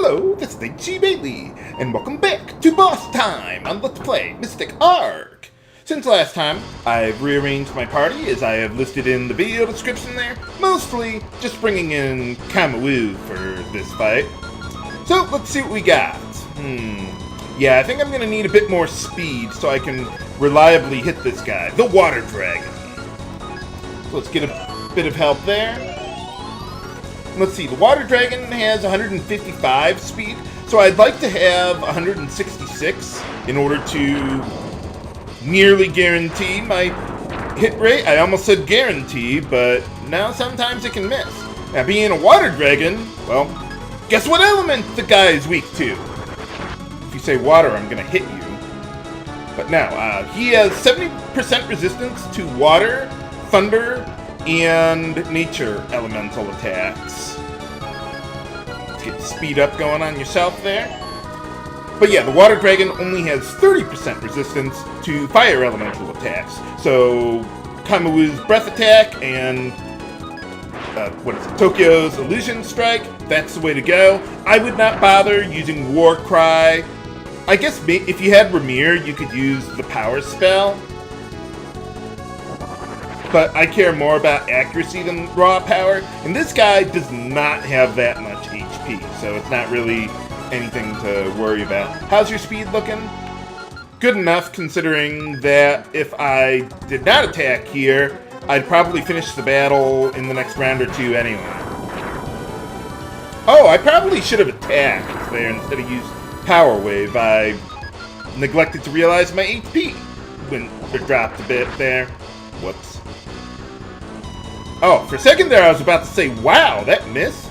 Hello, this is H.G. Bailey, and welcome back to Boss Time on Let's Play Mystic Ark. Since last time, I've rearranged my party as I have listed in the video description there, mostly just bringing in Kamiwoo for this fight. So, let's see what we got. Yeah, I think I'm gonna need a bit more speed so I can reliably hit this guy, the Water Dragon. So let's get a bit of help there. Let's see, the Water Dragon has 155 speed, so I'd like to have 166 in order to nearly guarantee my hit rate. I almost said guarantee, but now sometimes it can miss. Now, being a Water Dragon, well, guess what element the guy is weak to? If you say water, I'm gonna hit you. But now, he has 70% resistance to water, thunder, and nature elemental attacks. Let's get speed up going on yourself there. But yeah, the Water Dragon only has 30% resistance to fire elemental attacks. So Kamiwoo's Breath Attack and Tokio's Illusion Strike, that's the way to go. I would not bother using War Cry. I guess if you had Ramir, you could use the Power Spell. But I care more about accuracy than raw power, and this guy does not have that much HP, so it's not really anything to worry about. How's your speed looking? Good enough, considering that if I did not attack here, I'd probably finish the battle in the next round or two anyway. Oh, I probably should have attacked there instead of used Power Wave. I neglected to realize my HP dropped a bit there. Whoops. Oh, for a second there I was about to say, wow, that missed.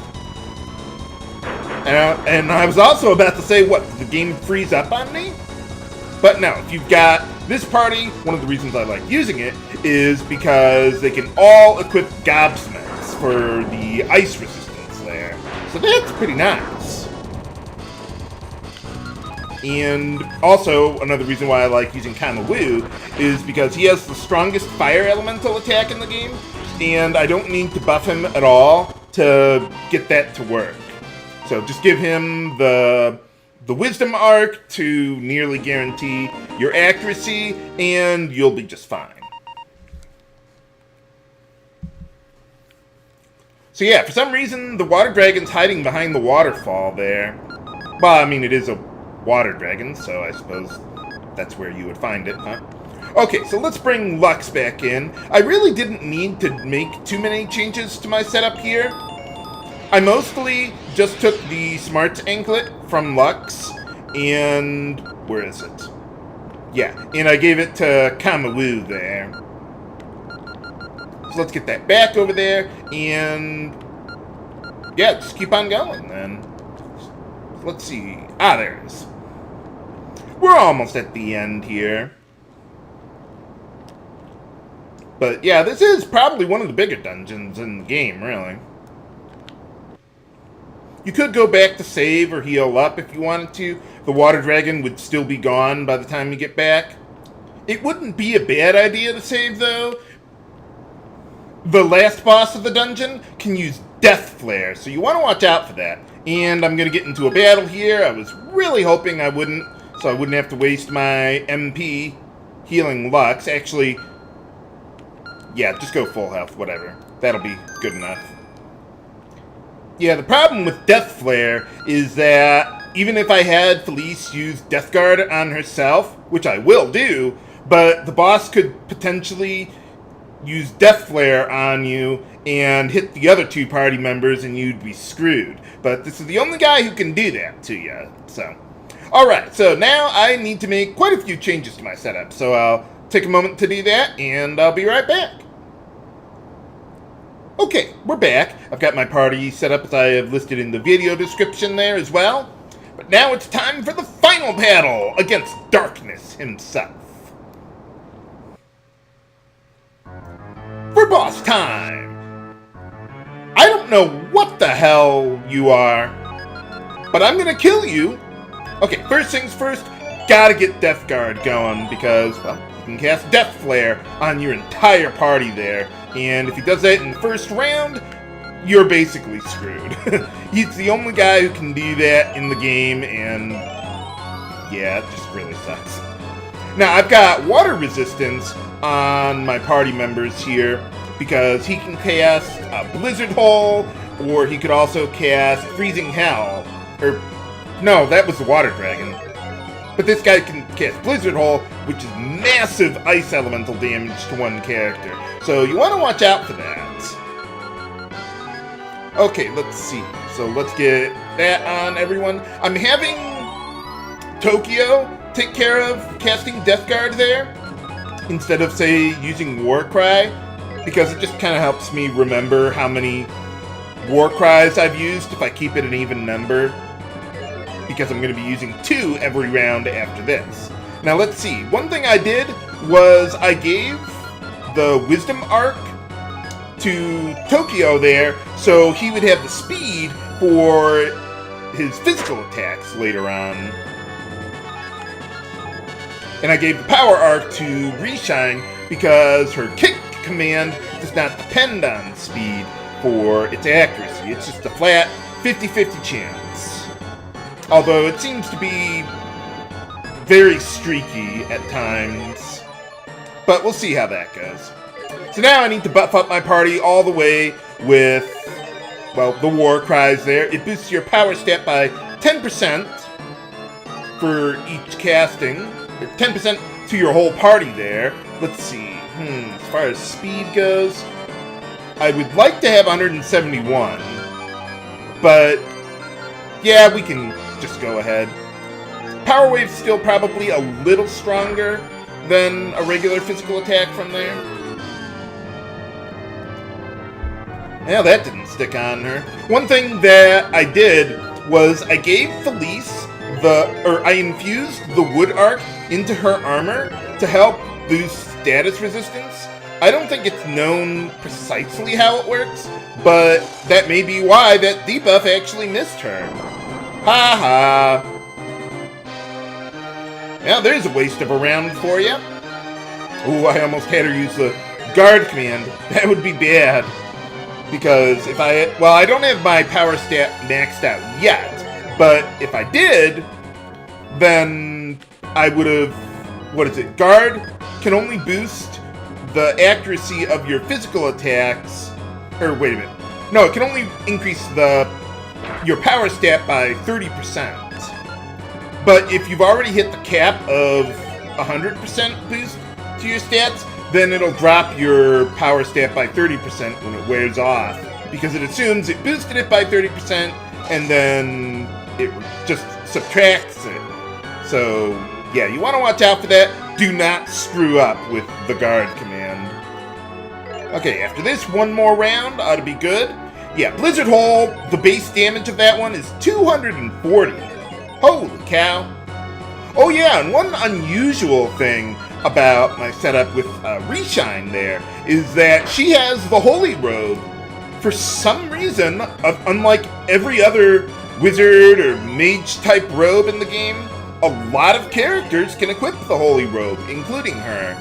And I was also about to say, what, did the game freeze up on me? But no, if you've got this party, one of the reasons I like using it is because they can all equip Gobsmets for the ice resistance there. So that's pretty nice. And also, another reason why I like using Kamiwoo is because he has the strongest fire elemental attack in the game, and I don't need to buff him at all to get that to work. So just give him the Wisdom Arc to nearly guarantee your accuracy, and you'll be just fine. So yeah, for some reason, the Water Dragon's hiding behind the waterfall there. Well, I mean, it is a Water Dragon, so I suppose that's where you would find it, huh? Okay, so let's bring Lux back in. I really didn't need to make too many changes to my setup here. I mostly just took the Smart Anklet from Lux, and where is it? Yeah, and I gave it to Kamiwoo there. So let's get that back over there, and yeah, just keep on going then. Let's see. Ah, there it is. We're almost at the end here. But yeah, this is probably one of the bigger dungeons in the game, really. You could go back to save or heal up if you wanted to. The Water Dragon would still be gone by the time you get back. It wouldn't be a bad idea to save, though. The last boss of the dungeon can use Death Flare, so you want to watch out for that. And I'm going to get into a battle here. I was really hoping I wouldn't, so I wouldn't have to waste my MP healing Lux. Actually, yeah, just go full health, whatever. That'll be good enough. Yeah, the problem with Death Flare is that even if I had Felys use Death Guard on herself, which I will do, but the boss could potentially use Death Flare on you and hit the other two party members and you'd be screwed. But this is the only guy who can do that to you, so. Alright, so now I need to make quite a few changes to my setup, so I'll take a moment to do that, and I'll be right back. Okay, we're back. I've got my party set up as I have listed in the video description there as well. But now it's time for the final battle against Darkness himself. For boss time! I don't know what the hell you are, but I'm gonna kill you. Okay, first things first, gotta get Death Guard going because, well, you can cast Death Flare on your entire party there. And if he does that in the first round, you're basically screwed. He's the only guy who can do that in the game, and yeah, it just really sucks. Now, I've got water resistance on my party members here, because he can cast Blizzard Hole, or he could also cast Freezing Hell. Or, no, that was the Water Dragon. But this guy can cast Blizzard Hole, which is massive ice elemental damage to one character. So you want to watch out for that. Okay, let's see. So let's get that on, everyone. I'm having Tokio take care of casting Death Guard there, instead of, say, using Warcry, because it just kind of helps me remember how many Warcries I've used if I keep it an even number, because I'm going to be using 2 every round after this. Now let's see. One thing I did was I gave the Wisdom Arc to Tokio there, so he would have the speed for his physical attacks later on. And I gave the Power Arc to Reeshine because her kick command does not depend on speed for its accuracy. It's just a flat 50-50 chance. Although it seems to be very streaky at times. But we'll see how that goes. So now I need to buff up my party all the way with, well, the War Cries there. It boosts your power stat by 10% for each casting. 10% to your whole party there. Let's see. As far as speed goes, I would like to have 171. But, yeah, we can just go ahead. Power Wave's still probably a little stronger than a regular physical attack from there. Yeah, that didn't stick on her. One thing that I did was I gave Felys I infused the Wood Arc into her armor to help boost status resistance. I don't think it's known precisely how it works, but that may be why that debuff actually missed her. Ha ha. Now there's a waste of a round for you. Ooh, I almost had her use the guard command. That would be bad. Because if I don't have my power stat maxed out yet, but if I did, then I would have, guard can only boost the accuracy of your physical attacks, or wait a minute, no, it can only increase your power stat by 30%. But if you've already hit the cap of 100% boost to your stats, then it'll drop your power stat by 30% when it wears off, because it assumes it boosted it by 30%, and then it just subtracts it. So, yeah, you want to watch out for that. Do not screw up with the guard command. Okay, after this, one more round ought to be good. Yeah, Blizzard Hole, the base damage of that one is 240. Holy cow. Oh yeah, and one unusual thing about my setup with Reeshine there is that she has the Holy Robe. For some reason, unlike every other wizard or mage type robe in the game, a lot of characters can equip the Holy Robe, including her.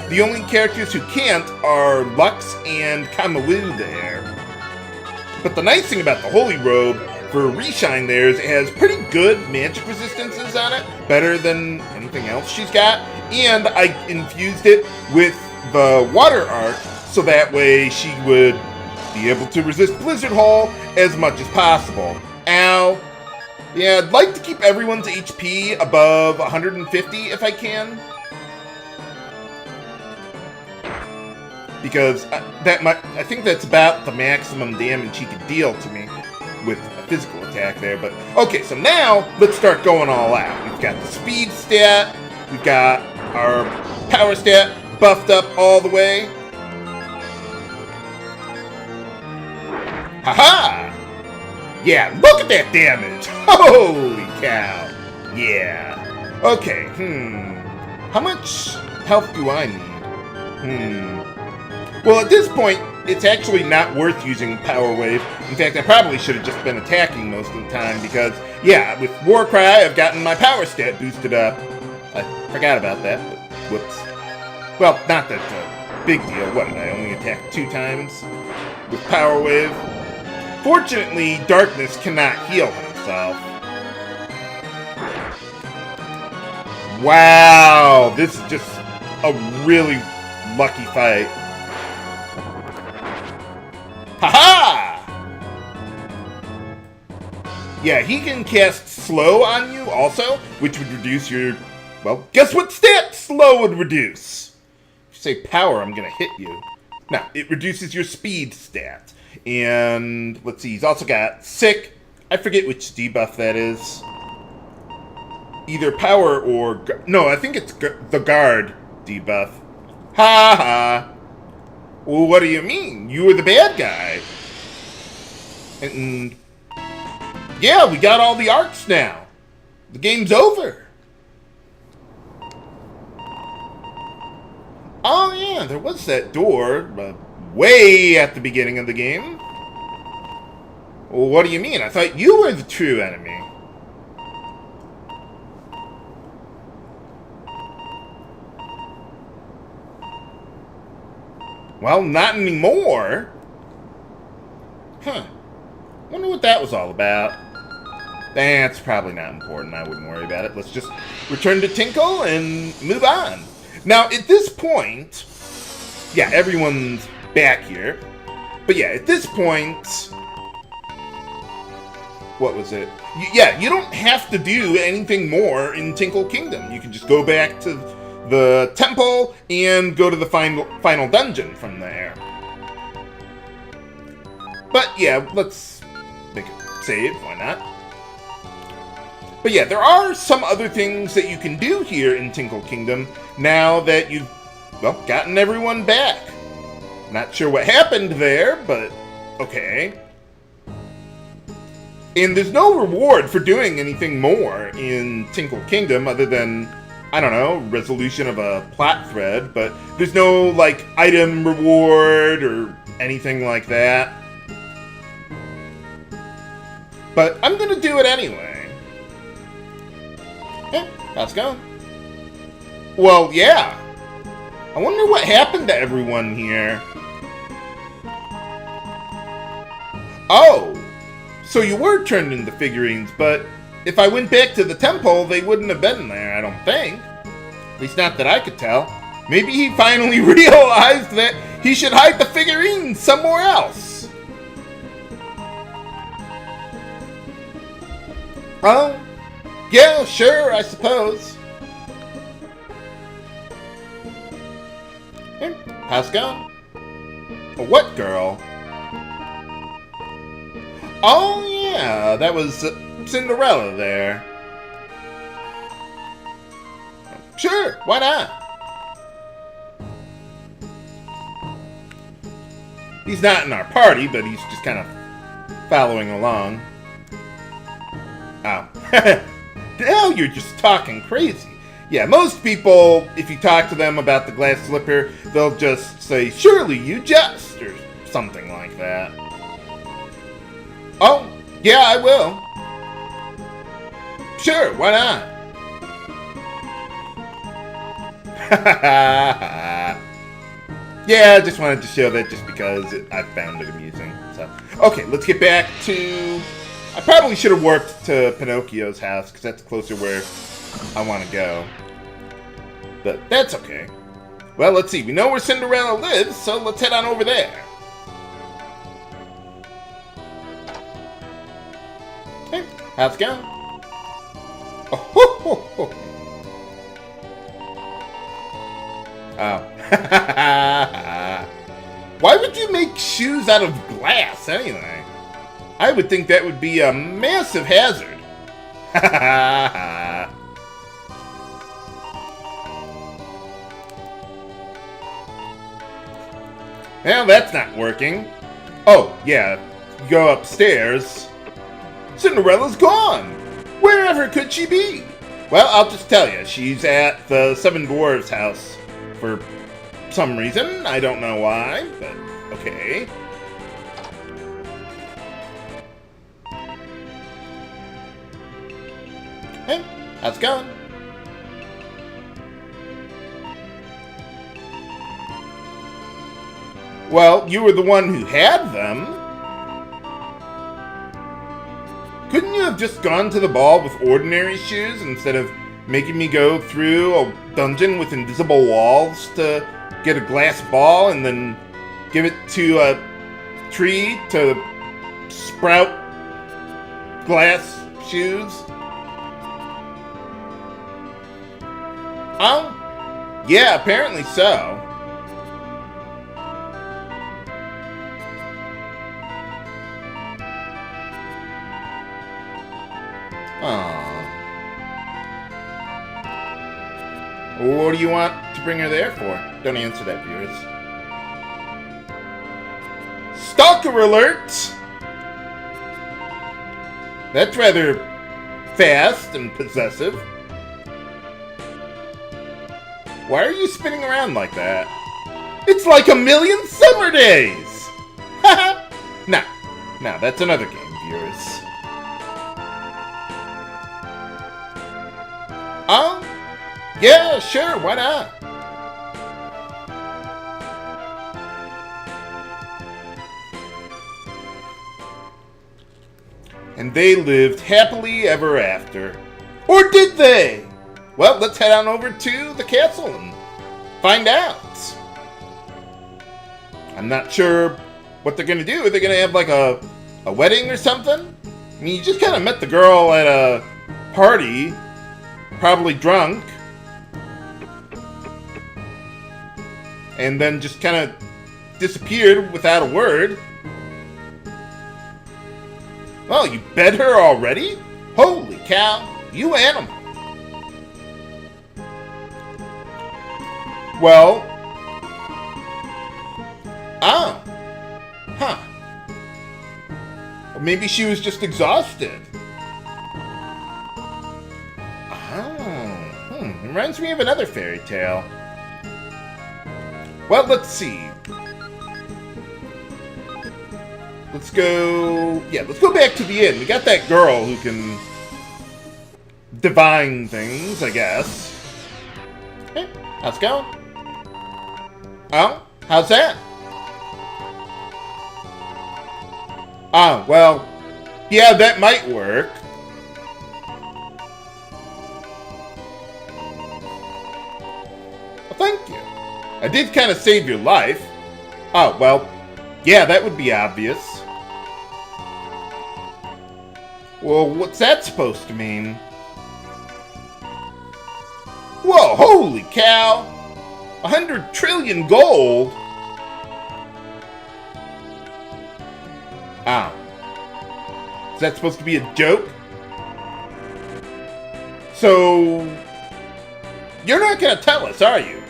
The only characters who can't are Lux and Kamiwoo there. But the nice thing about the Holy Robe for Reeshine there is it has pretty good magic resistances on it, better than anything else she's got, and I infused it with the Water Arc, so that way she would be able to resist Blizzard Hole as much as possible. Ow. Yeah, I'd like to keep everyone's HP above 150 if I can. Because I think that's about the maximum damage he could deal to me with a physical attack there. But okay, so now let's start going all out. We've got the speed stat, we've got our power stat buffed up all the way. Haha! Yeah, look at that damage! Holy cow! Yeah. Okay, how much health do I need? Well, at this point, it's actually not worth using Power Wave. In fact, I probably should have just been attacking most of the time because, yeah, with Warcry, I've gotten my power stat boosted up. I forgot about that, but whoops. Well, not that big deal. What, did I only attack 2 times with Power Wave? Fortunately, Darkness cannot heal himself. Wow, this is just a really lucky fight. Haha! Yeah, he can cast Slow on you also, which would reduce your... Well, guess what stat Slow would reduce? If you say Power, I'm gonna hit you. No, it reduces your Speed stat. And, let's see, he's also got Sick. I forget which debuff that is. Either Power or... No, I think it's the Guard debuff. Ha ha! Well, what do you mean? You were the bad guy. And... Yeah, we got all the arcs now. The game's over. Oh yeah, there was that door way at the beginning of the game. Well, what do you mean? I thought you were the true enemy. Well, not anymore. Huh. Wonder what that was all about. That's probably not important. I wouldn't worry about it. Let's just return to Tinkle and move on. Now, at this point... Yeah, everyone's back here. But yeah, at this point... What was it? Yeah, you don't have to do anything more in Tinkle Kingdom. You can just go back to the temple and go to the final dungeon from there. But yeah, let's make a save. Why not? But yeah, there are some other things that you can do here in Tinkle Kingdom now that you've, well, gotten everyone back. Not sure what happened there, but okay. And there's no reward for doing anything more in Tinkle Kingdom other than, I don't know, resolution of a plot thread, but there's no, like, item reward or anything like that. But I'm gonna do it anyway. Hey, how's it going? Well, yeah. I wonder what happened to everyone here. Oh, so you were turned into figurines, but if I went back to the temple, they wouldn't have been there, I don't think. At least not that I could tell. Maybe he finally realized that he should hide the figurines somewhere else. Oh, yeah, sure, I suppose. Hey, how's it going? What girl? Oh, yeah, that was Cinderella there. Sure, why not? He's not in our party, but he's just kind of following along. Oh. Now you're just talking crazy. Yeah, most people, if you talk to them about the glass slipper, they'll just say, surely you just, or something like that. Oh, yeah, I will. Sure, why not? Yeah, I just wanted to show that just because I found it amusing. So, okay, let's get back to... I probably should have warped to Pinocchio's house, because that's closer where I want to go. But that's okay. Well, let's see. We know where Cinderella lives, so let's head on over there. Hey, how's it going? Oh, ho, ho, ho. Oh. Why would you make shoes out of glass, anyway? I would think that would be a massive hazard. Well, that's not working. Oh, yeah. You go upstairs. Cinderella's gone. Wherever could she be? Well, I'll just tell you. She's at the Seven Dwarves' house for some reason. I don't know why, but okay. Hey, how's it going? Well, you were the one who had them. have just gone to the ball with ordinary shoes instead of making me go through a dungeon with invisible walls to get a glass ball and then give it to a tree to sprout glass shoes? Yeah, apparently so. What do you want to bring her there for? Don't answer that, viewers. Stalker alert! That's rather fast and possessive. Why are you spinning around like that? It's like 1,000,000 summer days! Haha! No, that's another game, viewers. Yeah, sure, why not? And they lived happily ever after. Or did they? Well, let's head on over to the castle and find out. I'm not sure what they're gonna do. Are they gonna have like a wedding or something? I mean, you just kind of met the girl at a party, probably drunk, and then just kind of disappeared without a word. Well, you bed her already? Holy cow, you animal. Well, maybe she was just exhausted. Reminds me of another fairy tale. Well, let's see. Let's go back to the inn. We got that girl who can divine things, I guess. Hey, how's it going? Oh, how's that? Well, yeah, that might work. Well, thank you. I did kind of save your life. Oh, well, yeah, that would be obvious. Well, what's that supposed to mean? Whoa, holy cow! 100 trillion gold? Is that supposed to be a joke? So, you're not gonna tell us, are you?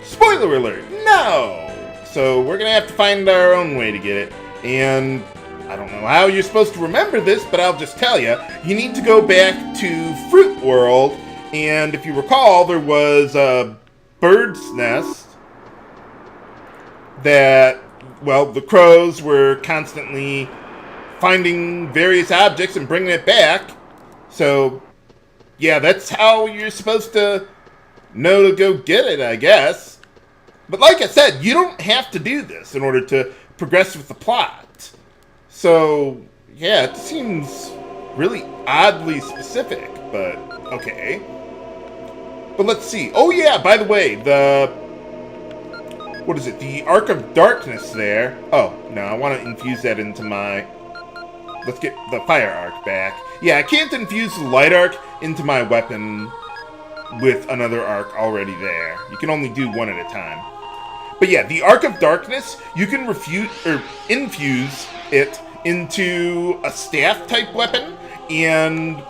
Spoiler alert, no! So, we're gonna have to find our own way to get it. And I don't know how you're supposed to remember this, but I'll just tell you. You need to go back to Fruit World, and if you recall, there was a bird's nest that, well, the crows were constantly finding various objects and bringing it back. So, yeah, that's how you're supposed to know to go get it, I guess. But like I said, you don't have to do this in order to progress with the plot. So, yeah, it seems really oddly specific, but okay. But let's see. Oh yeah, by the way, what is it? The Arc of Darkness there. Oh, no, I want to infuse that into my... Let's get the Fire Arc back. Yeah, I can't infuse the Light Arc into my weapon with another arc already there. You can only do one at a time. But yeah, the Arc of Darkness, you can infuse it into a staff-type weapon, and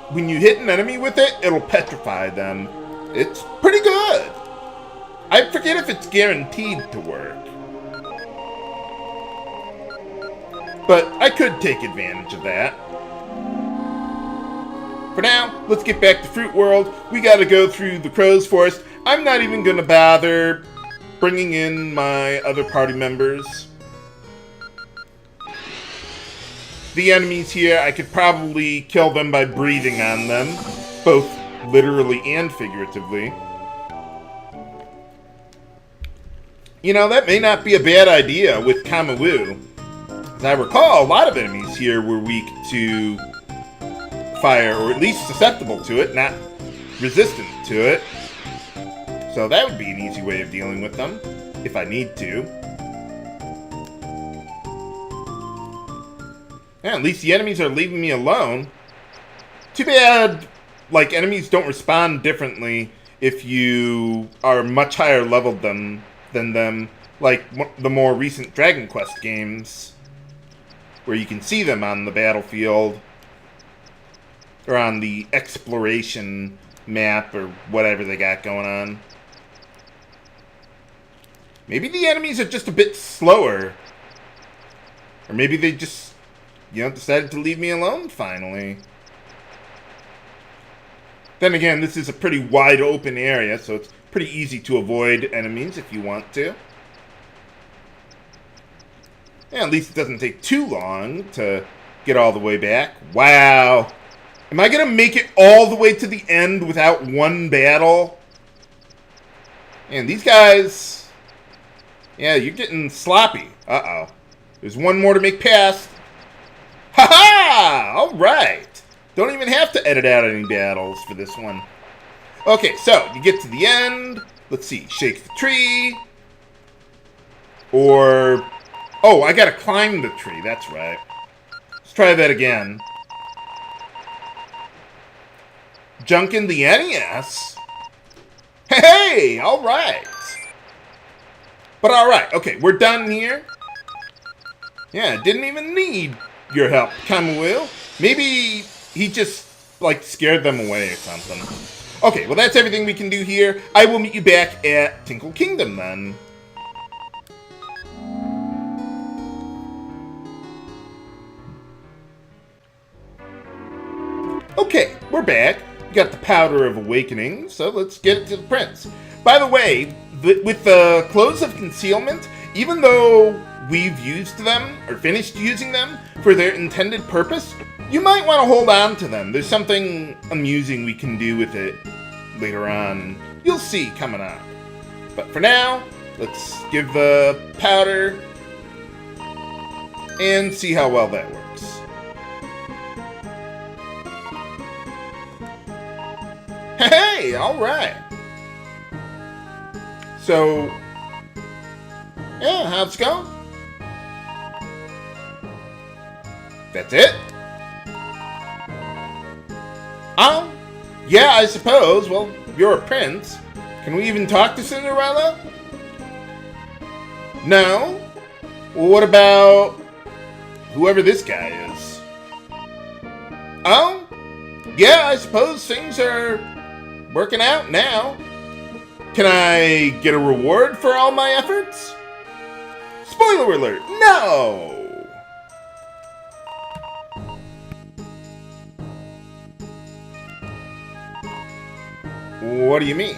when you hit an enemy with it, it'll petrify them. It's pretty good. I forget if it's guaranteed to work. But I could take advantage of that. For now, let's get back to Fruit World. We gotta go through the Crow's Forest. I'm not even gonna bother bringing in my other party members. The enemies here, I could probably kill them by breathing on them, both literally and figuratively. You know, that may not be a bad idea with Kamiwoo. As I recall, a lot of enemies here were weak to fire, or at least susceptible to it, not resistant to it. So that would be an easy way of dealing with them, if I need to. Yeah, at least the enemies are leaving me alone. Too bad, like, enemies don't respond differently if you are much higher leveled than them, like the more recent Dragon Quest games, where you can see them on the battlefield, or on the exploration map, or whatever they got going on. Maybe the enemies are just a bit slower. Or maybe they just, decided to leave me alone finally. Then again, this is a pretty wide open area, so it's pretty easy to avoid enemies if you want to. Yeah, at least it doesn't take too long to get all the way back. Wow. Am I going to make it all the way to the end without one battle? And these guys... Yeah, you're getting sloppy. Uh-oh. There's one more to make past. Ha-ha! Alright. Don't even have to edit out any battles for this one. Okay, so you get to the end. Let's see. Shake the tree. Or... Oh, I gotta climb the tree. That's right. Let's try that again. Junk in the NES? Hey! Alright. But alright, okay, we're done here. Yeah, didn't even need your help, Kamiwoo. Maybe he just, like, scared them away or something. Okay, well that's everything we can do here. I will meet you back at Tinkle Kingdom then. Okay, we're back. We got the Powder of Awakening, so let's get it to the prince. By the way, with the Clothes of Concealment, even though we've used them, or finished using them, for their intended purpose, you might want to hold on to them. There's something amusing we can do with it later on. You'll see coming up. But for now, let's give the powder and see how well that works. Hey, alright. So, yeah, how's it going? That's it? Yeah, I suppose. Well, you're a prince. Can we even talk to Cinderella? No? Well, what about whoever this guy is? Oh? Yeah, I suppose things are working out now. Can I get a reward for all my efforts? Spoiler alert, no! What do you mean?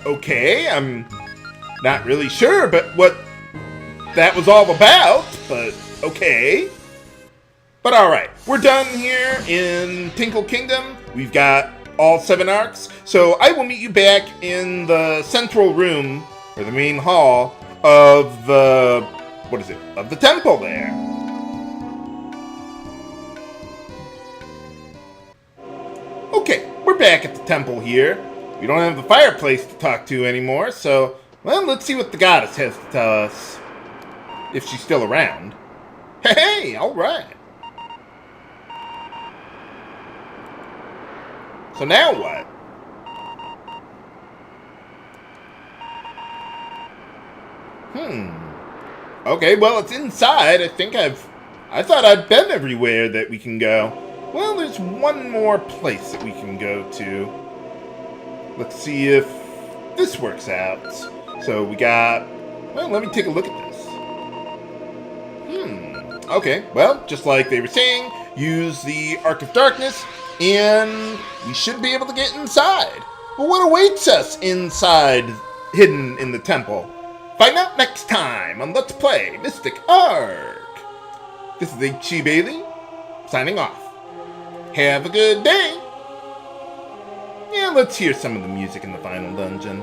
Okay, I'm not really sure, but what that was all about, but okay. But alright, we're done here in Tinkle Kingdom. We've got all 7 arcs, so I will meet you back in the central room, or the main hall, of the, of the temple there. Okay, we're back at the temple here. We don't have the fireplace to talk to anymore, so, well, let's see what the goddess has to tell us. If she's still around. Hey, alright. So now what? Okay, well, it's inside. I thought I'd been everywhere that we can go. Well, there's one more place that we can go to. Let's see if this works out. So we got... Well, let me take a look at this. Okay, well, just like they were saying, use the Arc of Darkness, and we should be able to get inside. But what awaits us inside, hidden in the temple? Find out next time on Let's Play Mystic Arc. This is H.C. Bailey, signing off. Have a good day. Yeah, let's hear some of the music in the final dungeon.